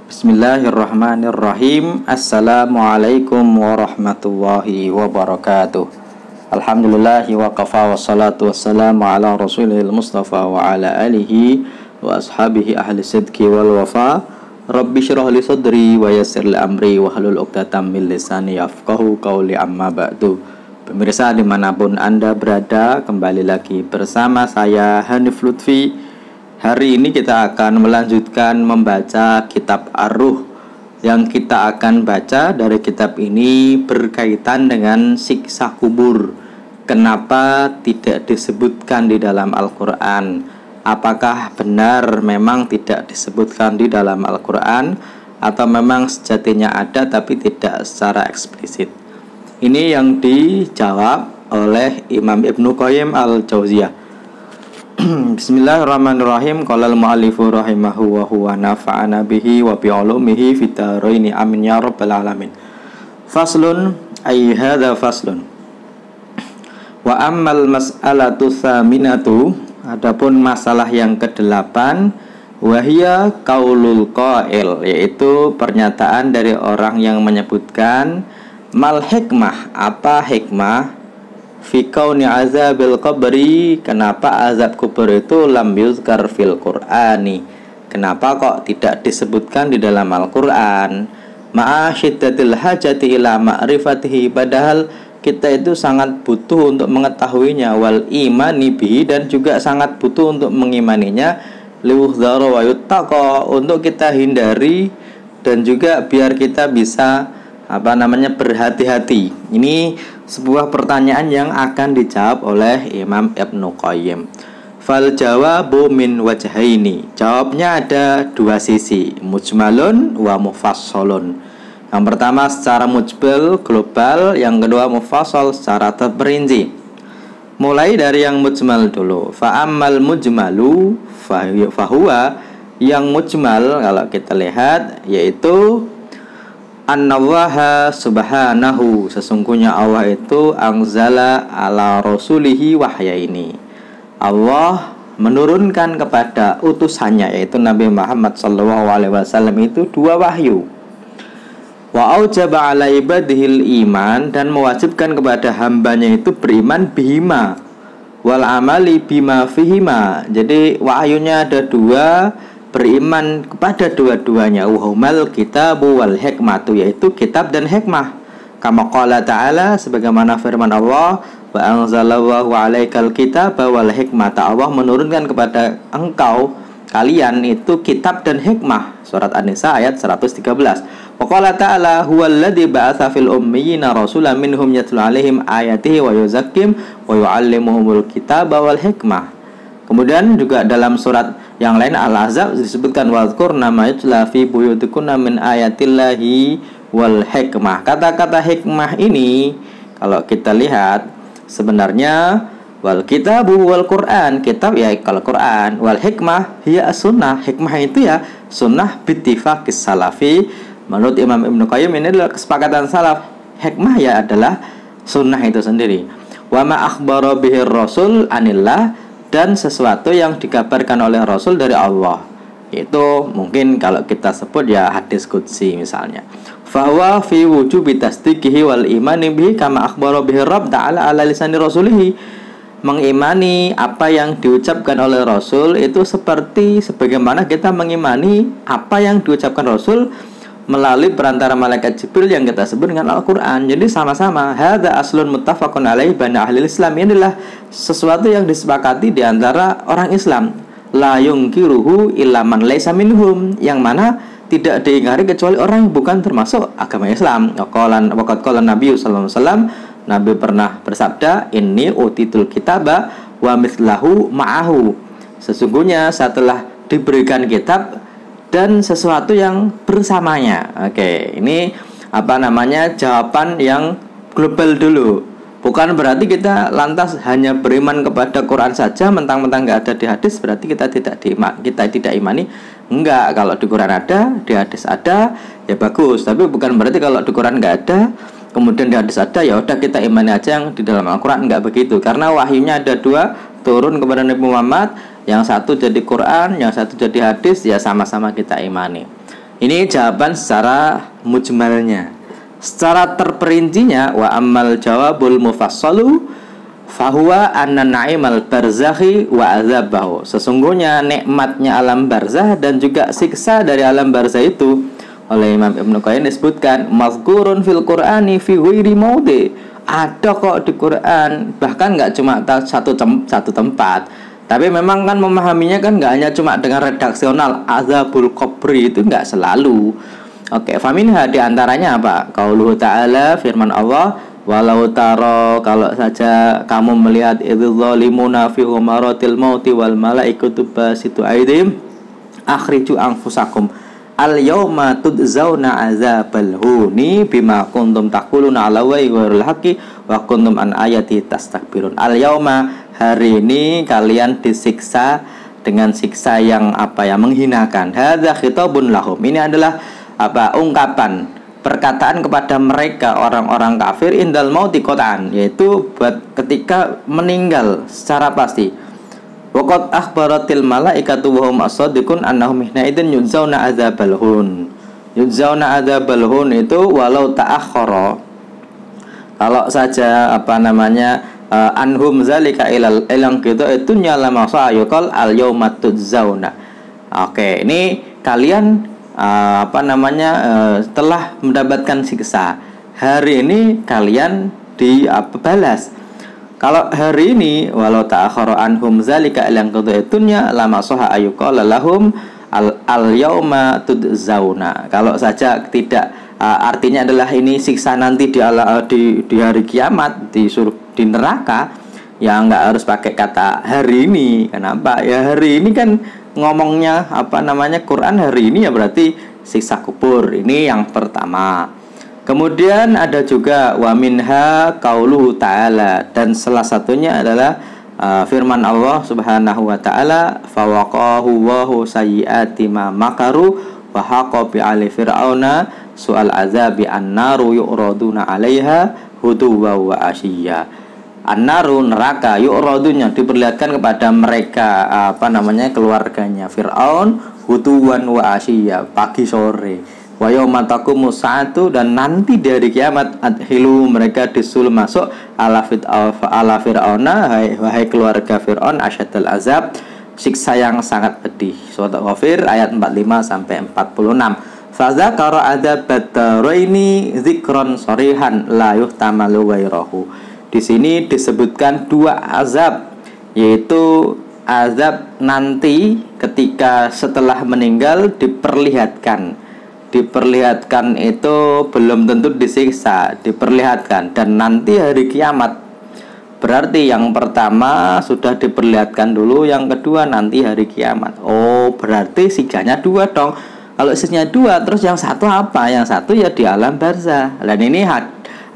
Bismillahirrahmanirrahim. Assalamualaikum warahmatullahi wabarakatuh. Alhamdulillahi wa kafa wassalatu wassalamu ala rasulil mustafa wa ala alihi wa ashabihi ahli sidqi wal wafa. Rabbi syrah li sadri wa yassir li amri wa hlul 'uqdatam min lisani yafqahu qawli, amma ba'du. Pemirsa dimanapun Anda berada, kembali lagi bersama saya Hanif Lutfi. Hari ini kita akan melanjutkan membaca kitab Ar-Ruh. Yang kita akan baca dari kitab ini berkaitan dengan siksa kubur. Kenapa tidak disebutkan di dalam Al-Quran? Apakah benar memang tidak disebutkan di dalam Al-Quran, atau memang sejatinya ada tapi tidak secara eksplisit? Ini yang dijawab oleh Imam Ibnu Qayyim al-Jauziyah. Bismillahirrahmanirrahim. Qala al-mu'allifu rahimahu wa huwa nafa'ana bihi wa bi 'ulumihi fid dharaini amin ya rabbal alamin. Faslun, ay hadza faslun. Wa ammal mas'alatu tsaminatu, adapun masalah yang ke-8, wa hiya qaulul qail, yaitu pernyataan dari orang yang menyebutkan mal hikmah, apa hikmah fi kauni azabil qabri, kenapa azab kubur itu lam yuzkar fil qur'ani, kenapa kok tidak disebutkan di dalam Al-Qur'an, ma'a syiddatil hajati ila ma'rifatihi, padahal kita itu sangat butuh untuk mengetahuinya, wal imani bihi, dan juga sangat butuh untuk mengimaninya, liwuhdhara wa yuttaqa, untuk kita hindari dan juga biar kita bisa berhati-hati. Ini sebuah pertanyaan yang akan dijawab oleh Imam Ibnu Qayyim. Fal jawabu min wajhaini, jawabnya ada dua sisi, mujmalun wa mufassalun. Yang pertama secara mujmal, global, yang kedua mufassal, secara terperinci. Mulai dari yang mujmal dulu. Fa ammal mujmalu fahuwa, yang mujmal kalau kita lihat yaitu Annallaha subhanahu, sesungguhnya Allah itu anzala ala rasulihi wahyaini, Allah menurunkan kepada utusannya yaitu Nabi Muhammad SAW itu dua wahyu. Wa aujaba ala ibadihil iman, dan mewajibkan kepada hambanya itu beriman bihima wal amali bima fihima. Jadi wahyunya ada dua, beriman kepada dua-duanya. Uhumal kitabu wal hikmatu, yaitu kitab dan hikmah. Kama qala ta'ala, sebagaimana firman Allah, wa anzalallahu alaikal kitaba wal hikmata, Allah menurunkan kepada engkau, kalian itu kitab dan hikmah. Surat An-Nisa ayat 113. Wa qala ta'ala, huwallazi ba'atsa fil ummiyina rasulan minhum yatlu alaihim ayatihi wa yuzakkim wa yu'allimuhumul kitaba wal hikmah. Kemudian juga dalam surat yang lain Al-Ahzab disebutkan wadhkurna ma yutla fi buyutikunna min ayatillahi wal hikmah. Kata-kata hikmah ini kalau kita lihat sebenarnya wal kitabu wal Quran, kitab ya kalau Quran, wal hikmah hiya as-sunnah, hikmah itu ya sunnah bittifaqis salafi. Menurut Imam Ibnu Qayyim ini adalah kesepakatan salaf, hikmah ya adalah sunnah itu sendiri. Wa ma akhbara bihi rasul anillah, dan sesuatu yang dikabarkan oleh Rasul dari Allah, itu mungkin kalau kita sebut ya hadis qudsi misalnya. Fahuwa fi wujubi tasdiqihi wal imani bihi kama akhbara bihi Rabb ta'ala ala lisani rasulihi. Mengimani apa yang diucapkan oleh Rasul itu seperti sebagaimana kita mengimani apa yang diucapkan Rasul melalui perantara malaikat Jibril yang kita sebut dengan Al-Quran. Jadi sama-sama hadza aslun muttafaqun alaihi baina ahli Islam. Ini adalah sesuatu yang disepakati di antara orang Islam. La yungkiruhu illa man laisa minhum, yang mana tidak diingkari kecuali orang yang bukan termasuk agama Islam. Waqad qala Nabi sallallahu alaihi wasallam, Nabi pernah bersabda, inni utitul kitaba wa mithlahu ma'ahu, sesungguhnya setelah diberikan kitab dan sesuatu yang bersamanya. Oke, ini jawaban yang global dulu. Bukan berarti kita lantas hanya beriman kepada Quran saja, mentang-mentang nggak ada di hadis berarti kita tidak imani. Enggak, kalau di Quran ada, di hadis ada, ya bagus. Tapi bukan berarti kalau di Quran nggak ada, kemudian di hadis ada, ya udah kita imani aja yang di dalam Al-Quran. Enggak begitu, karena wahyunya ada dua, turun kepada Nabi Muhammad, yang satu jadi Quran, yang satu jadi hadis, ya sama-sama kita imani. Ini jawaban secara mujmalnya. Secara terperincinya, wa ammal jawabul mufassalu fahuwa anna na'imal barzakhi wa azabahu. Sesungguhnya nikmatnya alam barzah dan juga siksa dari alam barzah itu oleh Imam Ibnu Qayyim disebutkan mazkurun fil Qur'ani fi ghairi maudhi. Ada kok di Quran, bahkan nggak cuma satu tempat. Tapi memang kan memahaminya kan nggak hanya cuma dengan redaksional azabul qabri, itu nggak selalu. Oke, faminha di antaranya apa? Qauluhu ta'ala, firman Allah, walau taro, kalau saja kamu melihat idzal zalimuna fi ghamaratil mauti wal malaikatu basitu aidim akhriju anfusakum al yauma tudzzauna azabal huni bima kuntum taquluna ala wa ghairil haqqi wa kuntum an ayati tastakbirun. Al yauma, hari ini kalian disiksa dengan siksa yang menghinakan. Hadza khitabun lahum. Ini adalah ungkapan perkataan kepada mereka orang-orang kafir indal mauti qatan, yaitu buat ketika meninggal secara pasti. Waqad akhbaratil malaikatu wa hum as-sadiqun annahum hina idzin yujzauna adzabal hun. Yujzauna adzabal hun itu walau ta'akhkhara, kalau saja anhum zalika ilal ilang gitu itu nyala masa yuqal al yauma tujzauna. Oke, ini kalian telah mendapatkan siksa. Hari ini kalian dibalas. Kalau hari ini walau ta'akhara anhum zalika ilang gitu itu nyala masa ayuqal lahum al yauma tujzauna. Kalau saja tidak artinya adalah ini siksa nanti di hari kiamat, di neraka, ya nggak harus pakai kata hari ini. Kenapa? Ya hari ini kan ngomongnya Quran hari ini, ya berarti siksa kubur. Ini yang pertama. Kemudian ada juga wa minha qauluhu ta'ala, dan salah satunya adalah firman Allah Subhanahu wa taala, fawaqahu wahu sayyiati ma makaru wa haqa bi ali fir'auna su'al azabi annaru yu'raduna 'alaiha huduwa wa asyiya. Annaru, neraka, yu'radun, yang diperlihatkan kepada mereka keluarganya Fir'aun, huduwan wa asyiya, pagi sore. Wa yauma taqumu sa'atu, dan nanti di hari kiamat adhilu, mereka disuruh masuk ala fir'auna, wahai keluarga Fir'aun, asyadul azab, siksa yang sangat pedih. Surat Ghafir ayat 45 sampai 46. Fadzakara adzabat daraini dzikron sharihan la yuhtamalu ghairahu. Di sini disebutkan dua azab, yaitu azab nanti ketika setelah meninggal diperlihatkan itu belum tentu disiksa, diperlihatkan, dan nanti hari kiamat. Berarti yang pertama sudah diperlihatkan dulu, yang kedua nanti hari kiamat. Oh, berarti siksanya dua dong. Kalau siksanya dua, terus yang satu apa? Yang satu ya di alam barzah. Dan ini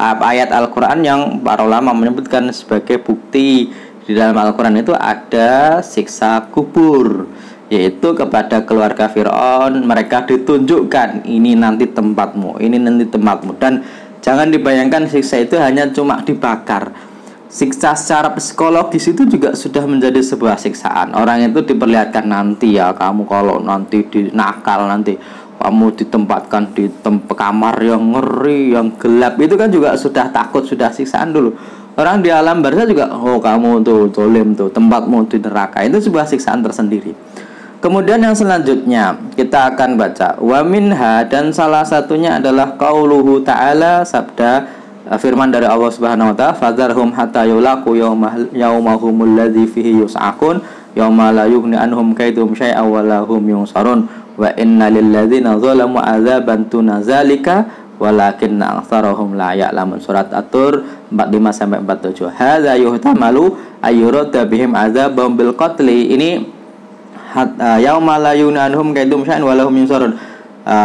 ayat Al-Quran yang para ulama menyebutkan sebagai bukti di dalam Al-Quran itu ada siksa kubur, yaitu kepada keluarga Fir'aun. Mereka ditunjukkan ini nanti tempatmu, ini nanti tempatmu. Dan jangan dibayangkan siksa itu hanya cuma dibakar. Siksa secara psikologis itu juga sudah menjadi sebuah siksaan. Orang itu diperlihatkan nanti ya, kamu kalau nanti nakal, nanti kamu ditempatkan di kamar yang ngeri, yang gelap, itu kan juga sudah takut, sudah siksaan dulu. Orang di alam barzah juga, oh kamu tuh zalim tuh, tempatmu di neraka, itu sebuah siksaan tersendiri. Kemudian yang selanjutnya kita akan baca wa minha, dan salah satunya adalah qauluhu ta'ala, sabda firman dari Allah Subhanahu wa taala, fadzarhum hatta yulaqu yaumahumul ladzi fihi yus'aqun yauma la yughni anhum kaidum syai'a wa lahum yunsarun wa inna lil ladzina zalamu adzaban tunazalika walakinna aktsarahum la ya'lamun. Surat At-Tur 45 sampai 47. Hadza yuhtamalu ayyurada bihim adzabum bil qatli. Ini yauma la yughni anhum kaidum syai'an wa lahum yunsarun.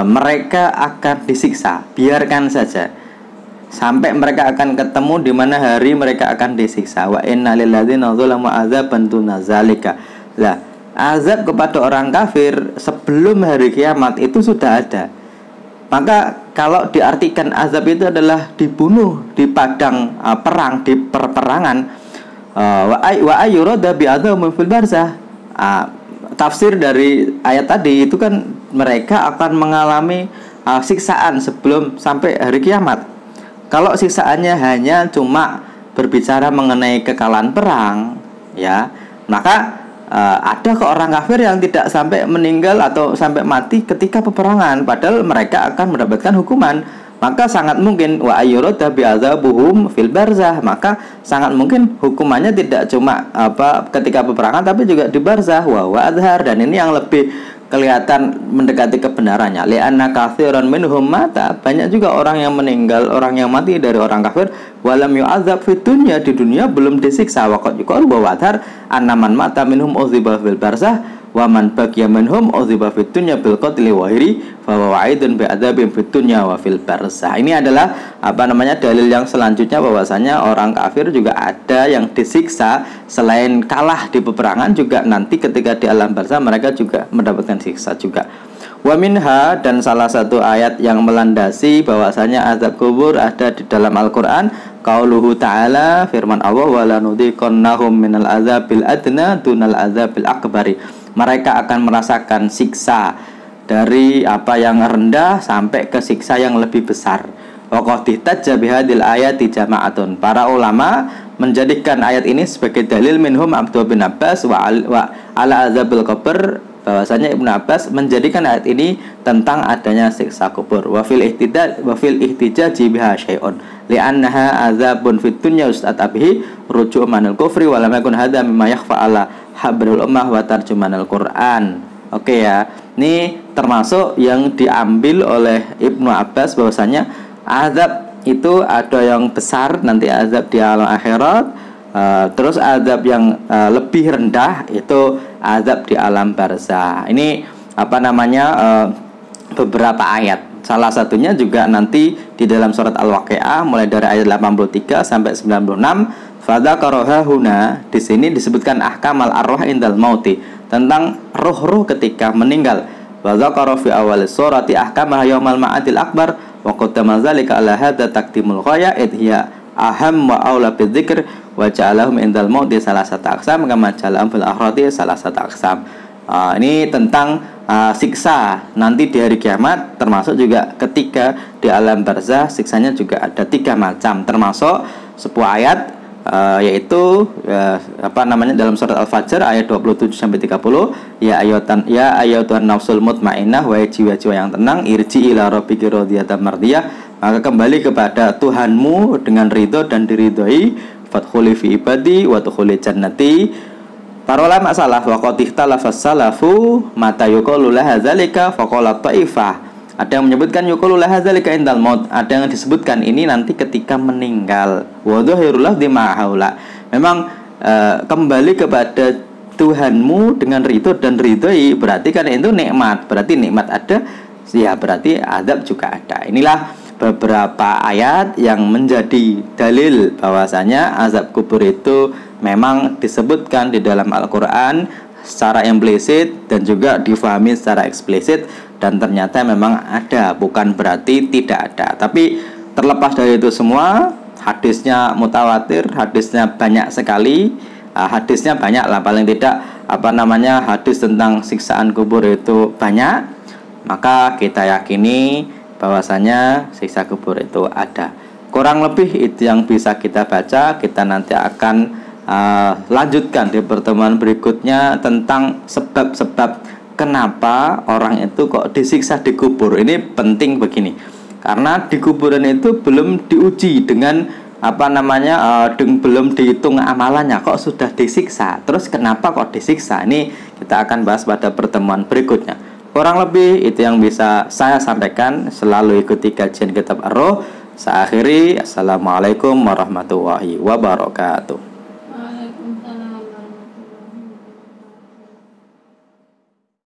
Mereka akan disiksa, biarkan saja sampai mereka akan ketemu di mana hari mereka akan disiksa. Wa inna lil ladzina zalamu adzaban tunazalika. Lah, azab kepada orang kafir sebelum hari kiamat itu sudah ada. Maka kalau diartikan azab itu adalah dibunuh di padang perang, di perperangan, wa ayyurada bi adzabin fil barzah. Tafsir dari ayat tadi itu kan mereka akan mengalami siksaan sebelum sampai hari kiamat. Kalau siksaannya hanya cuma berbicara mengenai kekalahan perang, ya, maka ada kok orang kafir yang tidak sampai meninggal atau sampai mati ketika peperangan, padahal mereka akan mendapatkan hukuman. Maka sangat mungkin wa ayyurada bi'adzabuhum fil barzah, maka sangat mungkin hukumannya tidak cuma ketika peperangan tapi juga di barzah wa adhar, dan ini yang lebih kelihatan mendekati kebenarannya. Li'anna katsiran minhum mata, banyak juga orang yang meninggal, orang yang mati dari orang kafir walam yu'adzab fid dunya, di dunia belum disiksa. Wa qad yuqalu wa adhar annaman mata minhum udziba fil barzah wa man baqiya minhum udziba fid dunya bil qatli wa hiri fa wa'idun bi adzabin fid dunya wa fil barzah. Ini adalah dalil yang selanjutnya bahwasanya orang kafir juga ada yang disiksa selain kalah di peperangan, juga nanti ketika di alam barzah mereka juga mendapatkan siksa juga. Wa minha, dan salah satu ayat yang melandasi bahwasanya azab kubur ada di dalam Al-Qur'an, qauluhu ta'ala, firman Allah, wa lanudhiqannahum minal azabil adna dunal azabil akbari. Mereka akan merasakan siksa dari apa yang rendah sampai ke siksa yang lebih besar. Wa qad ihtajja bihadil ayati jama'atun. Para ulama menjadikan ayat ini sebagai dalil, minhum Abdullah bin Abbas wa ala azabil qabr, bahwasanya Ibnu Abbas menjadikan ayat ini tentang adanya siksa kubur. Wa fil ihtijaji biha syai'un li'annaha azabun fid dunya ustatabihi ruju' manal kufri wa lam yakun hadza mimma yakhfa ala habrul ummah wa tarjumanal Qur'an. Oke ya. Ini termasuk yang diambil oleh Ibnu Abbas bahwasanya azab itu ada yang besar nanti azab di alam akhirat, terus azab yang lebih rendah itu azab di alam barzah. Ini beberapa ayat. Salah satunya juga nanti di dalam surat Al-Waqiah mulai dari ayat 83 sampai 96. Fadzakaraha huna, di sini disebutkan ahkamal arwah indal mauti, tentang roh-roh ketika meninggal. Wa dzakara fi awal surati ahkama yaumal ma'adil akbar wa qaddama dzalika ala hadza taqdimul ghaya id hiya aham wa aula bidzikr wa ja'alahum indal mauti salasata aqsam kama ja'alahum fil akhirati salasata aqsam. Ini tentang siksa nanti di hari kiamat, termasuk juga ketika di alam barzah siksanya juga ada 3 macam, termasuk sebuah ayat yaitu dalam surat Al-Fajr ayat 27 sampai 30, ya ayyatuhan nafsul mutmainnah, wahai jiwa-jiwa yang tenang, irji ila rabbiki radiyatan mardiyah, maka kembali kepada Tuhanmu dengan ridho dan diridhoi, fadkhuli fi ibadi wa tudkhuli jannati. Para ulama salaf wa qad ikhtalafas salafu mata yuqalu laha dzalika faqala ta'ifah. Ada yang menyebutkan yuqalu laha dzalika indal maut, ada yang disebutkan ini nanti ketika meninggal. Wa dhahirullah di ma'haula. Memang kembali kepada Tuhanmu dengan ridho dan ridhoi, berarti kan itu nikmat, berarti nikmat ada, ya berarti azab juga ada. Inilah beberapa ayat yang menjadi dalil bahwasanya azab kubur itu memang disebutkan di dalam Al-Quran secara implisit dan juga difahami secara eksplisit, dan ternyata memang ada, bukan berarti tidak ada. Tapi terlepas dari itu semua, hadisnya mutawatir, hadisnya banyak sekali, hadisnya banyak lah, paling tidak hadis tentang siksaan kubur itu banyak, maka kita yakini bahwasanya siksa kubur itu ada. Kurang lebih itu yang bisa kita baca. Kita nanti akan lanjutkan di pertemuan berikutnya tentang sebab-sebab kenapa orang itu kok disiksa di kubur. Ini penting begini, karena di kuburan itu belum diuji dengan belum dihitung amalannya, kok sudah disiksa. Terus kenapa kok disiksa? Ini kita akan bahas pada pertemuan berikutnya. Kurang lebih itu yang bisa saya sampaikan. Selalu ikuti kajian kitab Ar-Ruh. Saya akhiri, assalamualaikum warahmatullahi wabarakatuh.